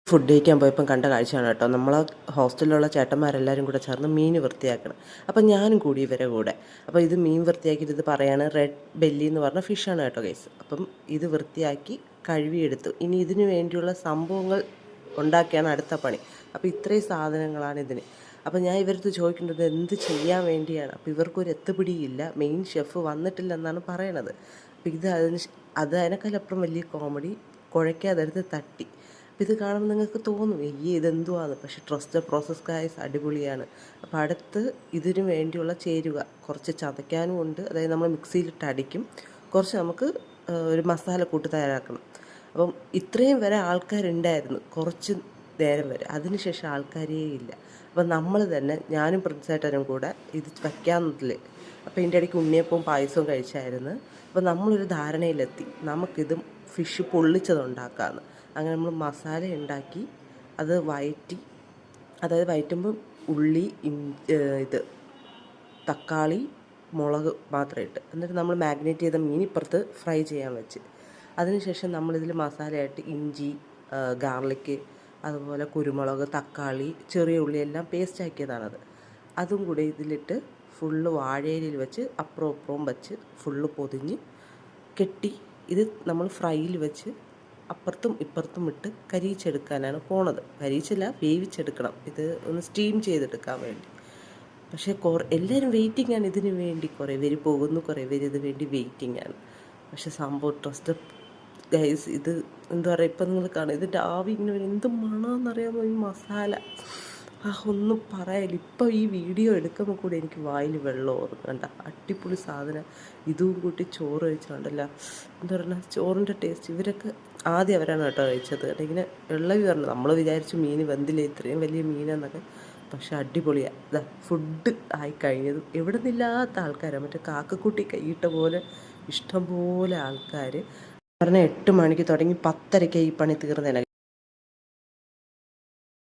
Food കഴിക്കാൻ പോയപ്പം കണ്ട കാഴ്ചയാണ് കേട്ടോ. നമ്മളെ ഹോസ്റ്റലിലുള്ള ചേട്ടന്മാരെല്ലാവരും കൂടെ ചേർന്ന് മീൻ വൃത്തിയാക്കണം. അപ്പം ഞാനും കൂടി ഇവരെ കൂടെ. അപ്പോൾ ഇത് മീൻ വൃത്തിയാക്കിയിട്ട് ഇത് പറയാണ് റെഡ് ബെല്ലി എന്ന് പറഞ്ഞ ഫിഷാണ് കേട്ടോ ഗൈസ്. അപ്പം ഇത് വൃത്തിയാക്കി കഴുകിയെടുത്തു. ഇനി ഇതിനു വേണ്ടിയുള്ള സംഭവങ്ങൾ ഉണ്ടാക്കിയാണ് അടുത്ത പണി. അപ്പോൾ ഇത്രയും സാധനങ്ങളാണ് ഇതിന്. അപ്പോൾ ഞാൻ ഇവരടുത്ത് ചോദിക്കേണ്ടത് എന്ത് ചെയ്യാൻ വേണ്ടിയാണ്. അപ്പോൾ ഇവർക്കൊരു എത്തുപിടിയില്ല. മെയിൻ ഷെഫ് വന്നിട്ടില്ലെന്നാണ് പറയണത്. അപ്പോൾ ഇത് അതിനേക്കാളപ്പുറം വലിയ കോമഡി, കുഴയ്ക്കാതെ എടുത്ത് തട്ടി. അപ്പോൾ ഇത് കാണുമ്പോൾ നിങ്ങൾക്ക് തോന്നും ഇതെന്തുവാന്ന്. പക്ഷേ ട്രസ്റ്റ് പ്രോസസ് ഗൈസ് അടിപൊളിയാണ്. അപ്പോൾ അടുത്ത് ഇതിനു വേണ്ടിയുള്ള ചേരുവ കുറച്ച് ചതയ്ക്കാനും ഉണ്ട്. അതായത് നമ്മൾ മിക്സിയിലിട്ട് അടിക്കും. കുറച്ച് നമുക്ക് ഒരു മസാല കൂട്ട് തയ്യാറാക്കണം. അപ്പം ഇത്രയും വരെ ആൾക്കാരുണ്ടായിരുന്നു കുറച്ച് നേരം വരെ. അതിനുശേഷം ആൾക്കാരേ ഇല്ല. അപ്പം നമ്മൾ തന്നെ ഞാനും പ്രിൻസേട്ടനും കൂടെ ഇത് വയ്ക്കാമെന്നതിൽ, അപ്പോൾ ഇതിൻ്റെ ഇടയ്ക്ക് ഉണ്ണിയപ്പവും പായസവും കഴിച്ചായിരുന്നു. അപ്പോൾ നമ്മളൊരു ധാരണയിലെത്തി നമുക്കിതും ഫിഷ് പൊള്ളിച്ചതുണ്ടാക്കാമെന്ന്. അങ്ങനെ നമ്മൾ മസാല ഉണ്ടാക്കി അത് വഴറ്റി, അതായത് വഴറ്റുമ്പം ഉള്ളി, ഇത് തക്കാളി, മുളക് മാത്രം ഇട്ട്, എന്നിട്ട് നമ്മൾ മാഗ്നേറ്റ് ചെയ്ത മീൻ ഇപ്പുറത്ത് ഫ്രൈ ചെയ്യാൻ വെച്ച്. അതിനുശേഷം നമ്മളിതിൽ മസാലയായിട്ട് ഇഞ്ചി, ഗാർലിക്ക്, അതുപോലെ കുരുമുളക്, തക്കാളി, ചെറിയ ഉള്ളി എല്ലാം പേസ്റ്റ് ആക്കിയതാണത്. അതും കൂടി ഇതിലിട്ട് ഫുള്ള് വാഴയിലയിൽ വെച്ച് അപ്പുറവും ഇപ്പുറവും വെച്ച് ഫുള്ള് പൊതിഞ്ഞ് കെട്ടി ഇത് നമ്മൾ ഫ്രൈയിൽ വെച്ച് അപ്പുറത്തും ഇപ്പുറത്തും ഇട്ട് കരിയിച്ചെടുക്കാനാണ് പോണത്. കരിയിച്ചല്ല, വേവിച്ചെടുക്കണം. ഇത് ഒന്ന് സ്റ്റീം ചെയ്തെടുക്കാൻ വേണ്ടി. പക്ഷേ എല്ലാവരും വെയിറ്റിംഗ് ആണ് ഇതിന് വേണ്ടി. കുറേ പേര് പോകുന്നു, കുറേ പേര് ഇതിന് വേണ്ടി വെയിറ്റിംഗ് ആണ്. പക്ഷേ സംഭവം ട്രസ്റ്റ് ഗൈസ്, ഇത് എന്താ പറയുക, ഇപ്പം നിങ്ങൾ കാണും ഇതിൻ്റെ ആവി ഇങ്ങനെ എന്ത് മണമെന്നറിയാമോ ഈ മസാല. ഒന്നും പറയാനില്ല. ഇപ്പോൾ ഈ വീഡിയോ എടുക്കുമ്പോൾ കൂടി എനിക്ക് വായിൽ വെള്ളം ഓർമ്മ കണ്ട. അടിപൊളി സാധനം. ഇതും കൂട്ടി ചോറ് കഴിച്ചാണ്ടല്ല, എന്താ പറയുക, ചോറിൻ്റെ ടേസ്റ്റ്. ഇവരൊക്കെ ആദ്യം അവരാണ് കേട്ടോ കഴിച്ചത്. ഇങ്ങനെ ഇളവി പറഞ്ഞു. നമ്മൾ വിചാരിച്ചു മീൻ വെന്തില്ല, ഇത്രയും വലിയ മീനെന്നൊക്കെ. പക്ഷെ അടിപൊളിയാണ്. ഇതാ ഫുഡ് ആയി കഴിഞ്ഞതും എവിടെ നിന്നില്ലാത്ത ആൾക്കാരാണ്. മറ്റേ കാക്കക്കുട്ടി കൈയിട്ട പോലെ ഇഷ്ടംപോലെ ആൾക്കാർ. പറഞ്ഞാൽ 8 മണിക്ക് തുടങ്ങി 10:30 ഈ പണി തീർന്നേനെ.